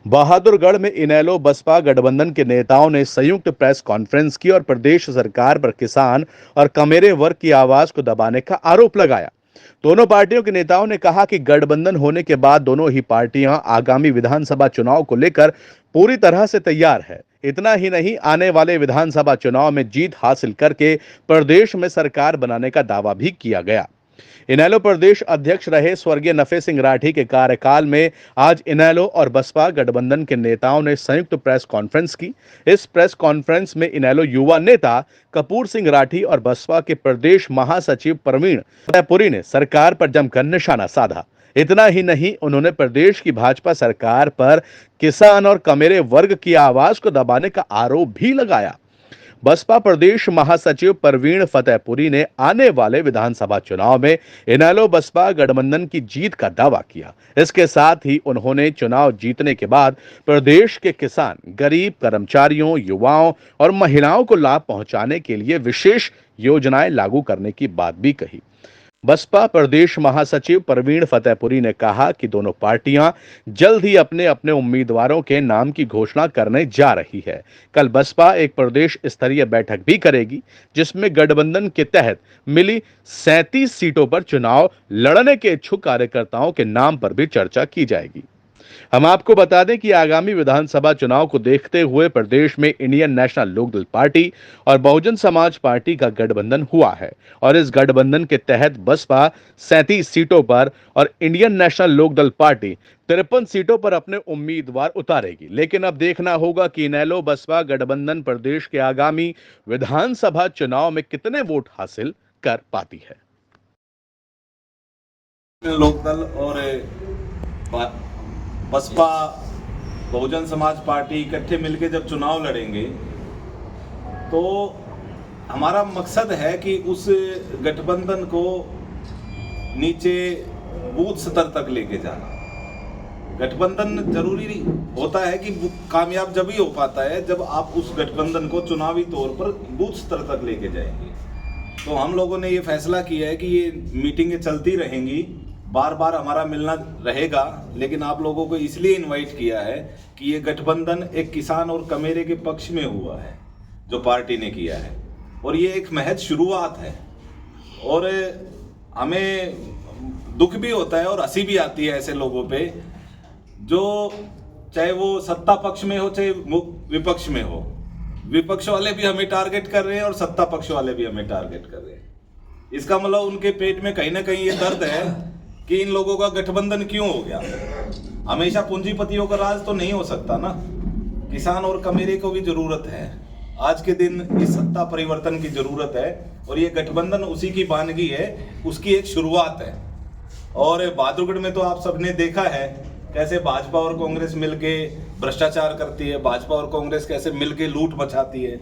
बहादुरगढ़ में इनेलो बसपा गठबंधन के नेताओं ने संयुक्त प्रेस कॉन्फ्रेंस की और प्रदेश सरकार पर किसान और कमेरे वर्ग की आवाज को दबाने का आरोप लगाया। दोनों पार्टियों के नेताओं ने कहा कि गठबंधन होने के बाद दोनों ही पार्टियां आगामी विधानसभा चुनाव को लेकर पूरी तरह से तैयार है। इतना ही नहीं, आने वाले विधानसभा चुनाव में जीत हासिल करके प्रदेश में सरकार बनाने का दावा भी किया गया। इनेलो प्रदेश अध्यक्ष रहे स्वर्गीय नफे सिंह राठी के कार्यकाल में आज इनेलो और बसपा गठबंधन के नेताओं ने संयुक्त प्रेस कॉन्फ्रेंस की। इस प्रेस कॉन्फ्रेंस में इनेलो युवा नेता कपूर सिंह राठी और बसपा के प्रदेश महासचिव प्रवीण फतेहपुरी ने सरकार पर जमकर निशाना साधा। इतना ही नहीं, उन्होंने प्रदेश की भाजपा सरकार पर किसान और कमेरे वर्ग की आवाज को दबाने का आरोप भी लगाया। बसपा प्रदेश महासचिव प्रवीण फतेहपुरी ने आने वाले विधानसभा चुनाव में इनेलो बसपा गठबंधन की जीत का दावा किया। इसके साथ ही उन्होंने चुनाव जीतने के बाद प्रदेश के किसान, गरीब, कर्मचारियों, युवाओं और महिलाओं को लाभ पहुंचाने के लिए विशेष योजनाएं लागू करने की बात भी कही। बसपा प्रदेश महासचिव प्रवीण फतेहपुरी ने कहा कि दोनों पार्टियां जल्द ही अपने अपने उम्मीदवारों के नाम की घोषणा करने जा रही है। कल बसपा एक प्रदेश स्तरीय बैठक भी करेगी, जिसमें गठबंधन के तहत मिली 37 सीटों पर चुनाव लड़ने के इच्छुक कार्यकर्ताओं के नाम पर भी चर्चा की जाएगी। हम आपको बता दें कि आगामी विधानसभा चुनाव को देखते हुए प्रदेश में इंडियन नेशनल लोकदल पार्टी और बहुजन समाज पार्टी का गठबंधन हुआ है और इस गठबंधन के तहत बसपा 37 सीटों पर और इंडियन नेशनल लोकदल पार्टी 53 सीटों पर अपने उम्मीदवार उतारेगी। लेकिन अब देखना होगा कि इनेलो बसपा गठबंधन प्रदेश के आगामी विधानसभा चुनाव में कितने वोट हासिल कर पाती है। लोकदल और बसपा बहुजन समाज पार्टी इकट्ठे मिलकर जब चुनाव लड़ेंगे तो हमारा मकसद है कि उस गठबंधन को नीचे बूथ स्तर तक लेके जाना। गठबंधन जरूरी होता है कि कामयाब जब ही हो पाता है जब आप उस गठबंधन को चुनावी तौर पर बूथ स्तर तक लेके जाएंगे। तो हम लोगों ने ये फैसला किया है कि ये मीटिंगें चलती रहेंगी, बार बार हमारा मिलना रहेगा, लेकिन आप लोगों को इसलिए इनवाइट किया है कि ये गठबंधन एक किसान और कमेरे के पक्ष में हुआ है जो पार्टी ने किया है और ये एक महज शुरुआत है। और हमें दुख भी होता है और हंसी भी आती है ऐसे लोगों पे जो चाहे वो सत्ता पक्ष में हो चाहे विपक्ष में हो, विपक्ष वाले भी हमें टारगेट कर रहे हैं और सत्ता पक्ष वाले भी हमें टारगेट कर रहे हैं। इसका मतलब उनके पेट में कहीं ना कहीं ये दर्द है कि इन लोगों का गठबंधन क्यों हो गया। हमेशा पूंजीपतियों का राज तो नहीं हो सकता ना, किसान और कमेरे को भी जरूरत है। आज के दिन इस सत्ता परिवर्तन की जरूरत है और ये गठबंधन उसी की बानगी है, उसकी एक शुरुआत है। और बहादुरगढ़ में तो आप सबने देखा है कैसे भाजपा और कांग्रेस मिलके भ्रष्टाचार करती है, भाजपा और कांग्रेस कैसे मिलके लूट मचाती है,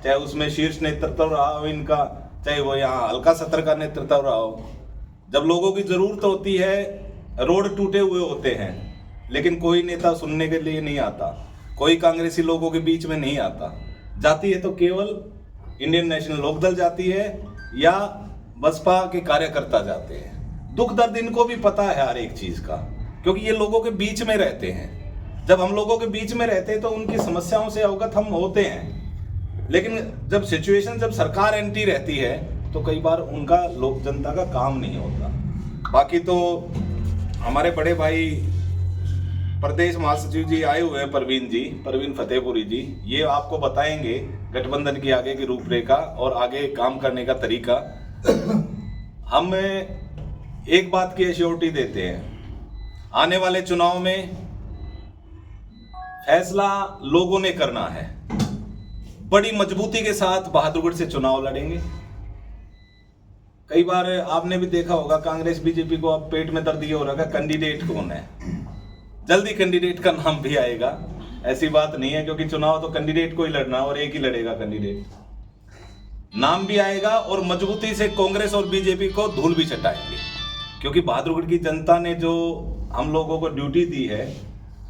चाहे उसमें शीर्ष नेतृत्व रहा हो इनका, चाहे वो यहाँ हल्का सत्र का नेतृत्व रहा हो। जब लोगों की जरूरत होती है, रोड टूटे हुए होते हैं, लेकिन कोई नेता सुनने के लिए नहीं आता, कोई कांग्रेसी लोगों के बीच में नहीं आता। जाती है तो केवल इंडियन नेशनल लोकदल जाती है या बसपा के कार्यकर्ता जाते हैं। दुख दर्द इनको भी पता है हर एक चीज का, क्योंकि ये लोगों के बीच में रहते हैं। जब हम लोगों के बीच में रहते हैं तो उनकी समस्याओं से अवगत हम होते हैं, लेकिन जब सिचुएशन, जब सरकार एंटी रहती है तो कई बार उनका लोक जनता का काम नहीं होता। बाकी तो हमारे बड़े भाई प्रदेश महासचिव जी आए हुए हैं, प्रवीण फतेहपुरी जी, ये आपको बताएंगे गठबंधन की आगे की रूपरेखा और आगे काम करने का तरीका। हम एक बात की एश्योरिटी देते हैं, आने वाले चुनाव में फैसला लोगों ने करना है। बड़ी मजबूती के साथ बहादुरगढ़ से चुनाव लड़ेंगे। कई बार आपने भी देखा होगा कांग्रेस बीजेपी को अब पेट में दर्द ये हो रहा है कैंडिडेट कौन है। जल्दी कैंडिडेट का नाम भी आएगा, ऐसी बात नहीं है, क्योंकि चुनाव तो कैंडिडेट को ही लड़ना और एक ही लड़ेगा कैंडिडेट। नाम भी आएगा और मजबूती से कांग्रेस और बीजेपी को धूल भी चटाएंगे, क्योंकि बहादुरगढ़ की जनता ने जो हम लोगों को ड्यूटी दी है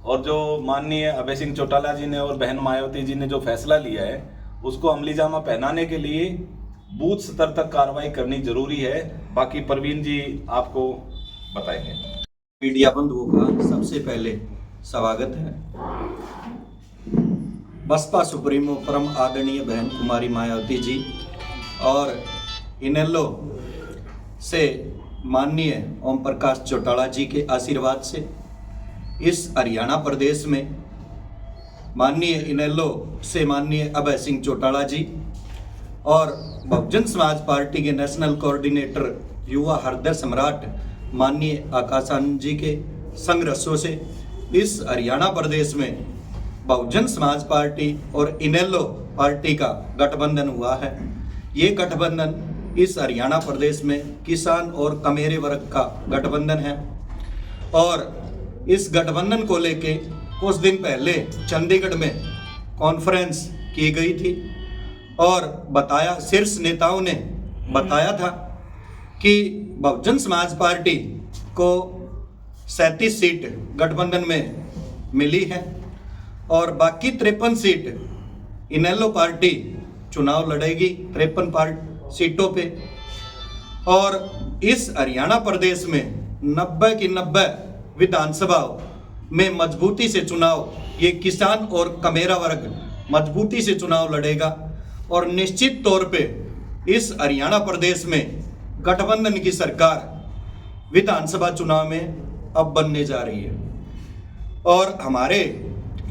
और जो माननीय अभय सिंह चौटाला जी ने और बहन मायावती जी ने जो फैसला लिया है उसको अमली जामा पहनाने के लिए बूथ स्तर तक कार्रवाई करनी जरूरी है। बाकी प्रवीण जी आपको बताएंगे। मीडिया बंधुओं का सबसे पहले स्वागत है। बसपा सुप्रीमो परम आदरणीय बहन कुमारी मायावती जी और इनेलो से माननीय ओम प्रकाश चौटाला जी के आशीर्वाद से इस हरियाणा प्रदेश में माननीय इनेलो से माननीय अभय सिंह चौटाला जी और बहुजन समाज पार्टी के नेशनल कोऑर्डिनेटर युवा हृदय सम्राट माननीय आकाश आनंद जी के संघर्षों से इस हरियाणा प्रदेश में बहुजन समाज पार्टी और इनेलो पार्टी का गठबंधन हुआ है। ये गठबंधन इस हरियाणा प्रदेश में किसान और कमेरे वर्ग का गठबंधन है और इस गठबंधन को लेके कुछ दिन पहले चंडीगढ़ में कॉन्फ्रेंस की गई थी और बताया, शीर्ष नेताओं ने बताया था कि बहुजन समाज पार्टी को 37 सीट गठबंधन में मिली है और बाकी 53 सीट इनेलो पार्टी चुनाव लड़ेगी 53 सीटों पे और इस हरियाणा प्रदेश में 90 की 90 विधानसभा में मजबूती से चुनाव ये किसान और कमेरा वर्ग मजबूती से चुनाव लड़ेगा और निश्चित तौर पे इस हरियाणा प्रदेश में गठबंधन की सरकार विधानसभा चुनाव में अब बनने जा रही है। और हमारे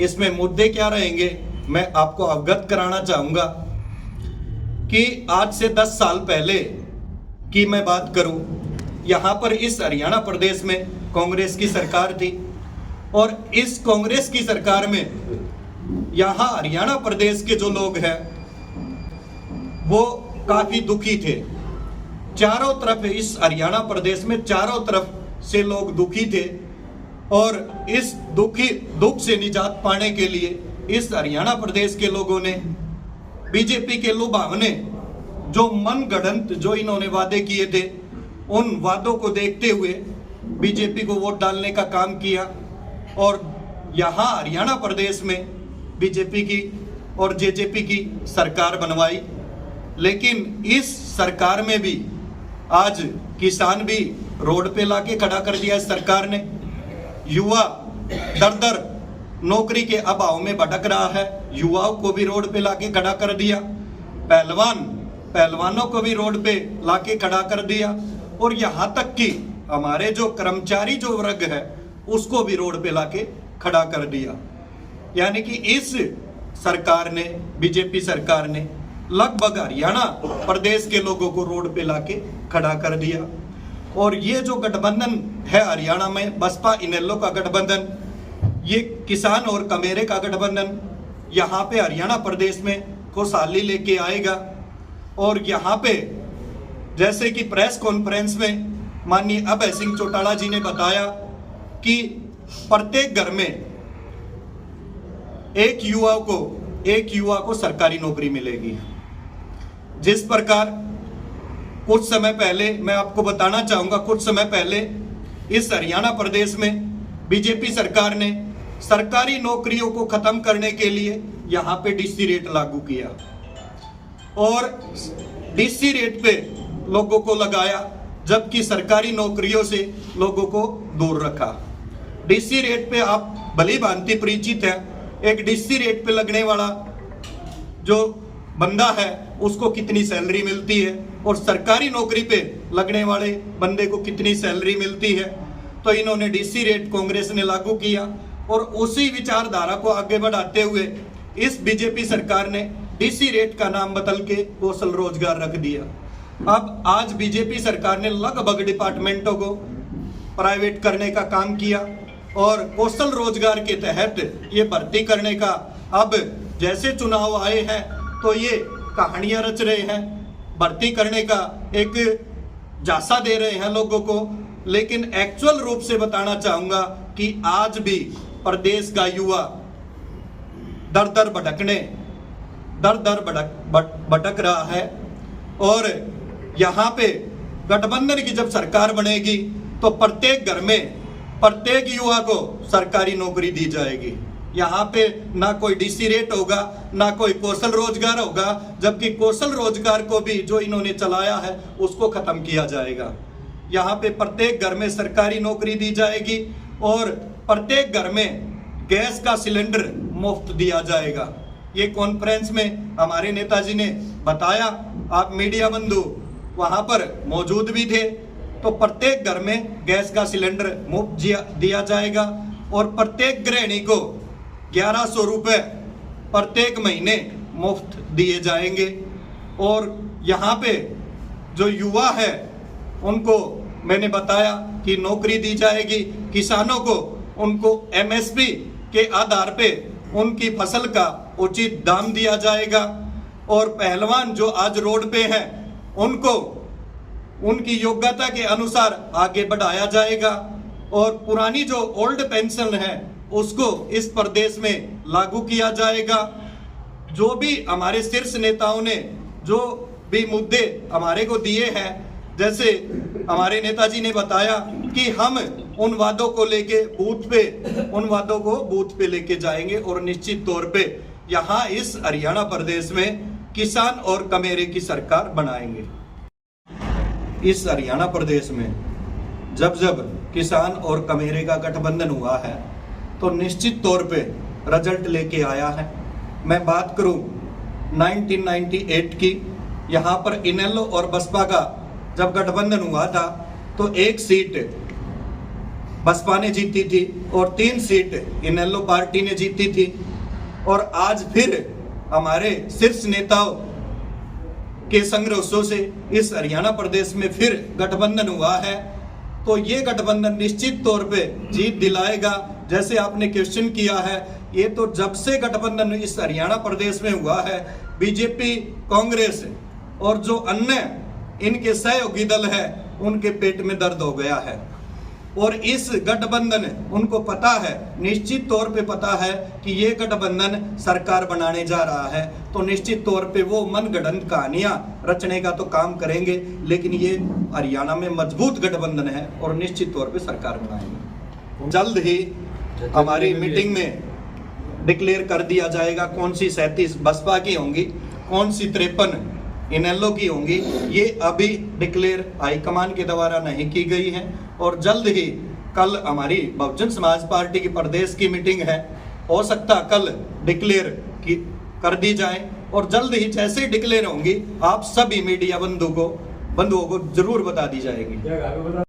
इसमें मुद्दे क्या रहेंगे मैं आपको अवगत कराना चाहूँगा कि आज से 10 साल पहले की मैं बात करूं, यहाँ पर इस हरियाणा प्रदेश में कांग्रेस की सरकार थी और इस कांग्रेस की सरकार में यहाँ हरियाणा प्रदेश के जो लोग हैं वो काफ़ी दुखी थे। चारों तरफ इस हरियाणा प्रदेश में चारों तरफ से लोग दुखी थे और इस दुख से निजात पाने के लिए इस हरियाणा प्रदेश के लोगों ने बीजेपी के लुभावने जो मनगढ़ंत जो इन्होंने वादे किए थे उन वादों को देखते हुए बीजेपी को वोट डालने का काम किया और यहाँ हरियाणा प्रदेश में बीजेपी की और जेजेपी की सरकार बनवाई। लेकिन इस सरकार में भी आज किसान भी रोड पे लाके खड़ा कर दिया। इस सरकार ने युवा दर दर नौकरी के अभाव में भटक रहा है, युवाओं को भी रोड पे लाके खड़ा कर दिया, पहलवानों को भी रोड पे लाके खड़ा कर दिया और यहाँ तक कि हमारे जो कर्मचारी जो वर्ग है उसको भी रोड पे लाके खड़ा कर दिया। यानी कि इस सरकार ने, बीजेपी सरकार ने लगभग हरियाणा प्रदेश के लोगों को रोड पे लाके खड़ा कर दिया। और ये जो गठबंधन है हरियाणा में बसपा इनेलो का गठबंधन, ये किसान और कमेरे का गठबंधन यहाँ पे हरियाणा प्रदेश में खुशहाली लेके आएगा। और यहाँ पे जैसे कि प्रेस कॉन्फ्रेंस में माननीय अभय सिंह चौटाला जी ने बताया कि प्रत्येक घर में एक युवा को सरकारी नौकरी मिलेगी। जिस प्रकार कुछ समय पहले मैं आपको बताना चाहूँगा, कुछ समय पहले इस हरियाणा प्रदेश में बीजेपी सरकार ने सरकारी नौकरियों को ख़त्म करने के लिए यहाँ पे डीसी रेट लागू किया और डीसी रेट पे लोगों को लगाया, जबकि सरकारी नौकरियों से लोगों को दूर रखा। डीसी रेट पे आप भली भांति परिचित हैं। एक डीसी रेट पे लगने वाला जो बंदा है उसको कितनी सैलरी मिलती है और सरकारी नौकरी पे लगने वाले बंदे को कितनी सैलरी मिलती है। तो इन्होंने डीसी रेट कांग्रेस ने लागू किया और उसी विचारधारा को आगे बढ़ाते हुए इस बीजेपी सरकार ने डीसी रेट का नाम बदल के कौशल रोजगार रख दिया। अब आज बीजेपी सरकार ने लगभग डिपार्टमेंटों को प्राइवेट करने का काम किया और कौशल रोजगार के तहत ये भर्ती करने का, अब जैसे चुनाव आए हैं तो ये कहानियां रच रहे हैं, भर्ती करने का एक झांसा दे रहे हैं लोगों को। लेकिन एक्चुअल रूप से बताना चाहूँगा कि आज भी प्रदेश का युवा दर दर भटक रहा है और यहाँ पे गठबंधन की जब सरकार बनेगी तो प्रत्येक घर में प्रत्येक युवा को सरकारी नौकरी दी जाएगी। यहाँ पे ना कोई डीसी रेट होगा, ना कोई कौशल रोजगार होगा, जबकि कौशल रोजगार को भी जो इन्होंने चलाया है उसको खत्म किया जाएगा। यहाँ पे प्रत्येक घर में सरकारी नौकरी दी जाएगी और प्रत्येक घर में गैस का सिलेंडर मुफ्त दिया जाएगा। ये कॉन्फ्रेंस में हमारे नेताजी ने बताया, आप मीडिया बंधु वहां पर मौजूद भी थे। तो प्रत्येक घर में गैस का सिलेंडर मुफ्त दिया जाएगा और प्रत्येक गृहिणी को 1100 रुपये प्रत्येक महीने मुफ्त दिए जाएंगे। और यहाँ पे जो युवा है उनको मैंने बताया कि नौकरी दी जाएगी, किसानों को उनको MSP के आधार पे उनकी फसल का उचित दाम दिया जाएगा और पहलवान जो आज रोड पे हैं उनको उनकी योग्यता के अनुसार आगे बढ़ाया जाएगा और पुरानी जो ओल्ड पेंशन है उसको इस प्रदेश में लागू किया जाएगा। जो भी हमारे शीर्ष नेताओं ने जो भी मुद्दे हमारे को दिए हैं, जैसे हमारे नेताजी ने बताया कि हम उन वादों को लेके बूथ पे लेके जाएंगे और निश्चित तौर पे यहाँ इस हरियाणा प्रदेश में किसान और कमेरे की सरकार बनाएंगे। इस हरियाणा प्रदेश में जब किसान और कमेरे का गठबंधन हुआ है तो निश्चित तौर पे रिजल्ट लेके आया है। मैं बात करूं 1998 की, यहाँ पर इनेलो और बसपा का जब गठबंधन हुआ था तो 1 सीट बसपा ने जीती थी और 3 सीट इनेलो पार्टी ने जीती थी। और आज फिर हमारे शीर्ष नेताओं के संघर्षों से इस हरियाणा प्रदेश में फिर गठबंधन हुआ है। तो ये गठबंधन निश्चित तौर पे जीत दिलाएगा। जैसे आपने क्वेश्चन किया है, ये तो जब से गठबंधन इस हरियाणा प्रदेश में हुआ है, बीजेपी, कांग्रेस और जो अन्य इनके सहयोगी दल है उनके पेट में दर्द हो गया है। और इस गठबंधन उनको पता है, निश्चित तौर पे पता है कि ये गठबंधन सरकार बनाने जा रहा है। तो निश्चित तौर पे वो मनगढ़ंत कहानियां रचने का तो काम करेंगे, लेकिन ये हरियाणा में मजबूत गठबंधन है और निश्चित तौर पे सरकार बनाएंगे। जल्द ही हमारी मीटिंग में डिक्लेयर कर दिया जाएगा कौन सी 37 बसपा की होंगी, कौन सी 53 इनेलो की होंगी। ये अभी डिक्लेयर हाईकमान के द्वारा नहीं की गई है और जल्द ही कल हमारी बहुजन समाज पार्टी की प्रदेश की मीटिंग है, हो सकता कल डिक्लेयर कर दी जाए और जल्द ही जैसे डिक्लेयर होंगी आप सभी मीडिया बंधुओं को जरूर बता दी जाएगी।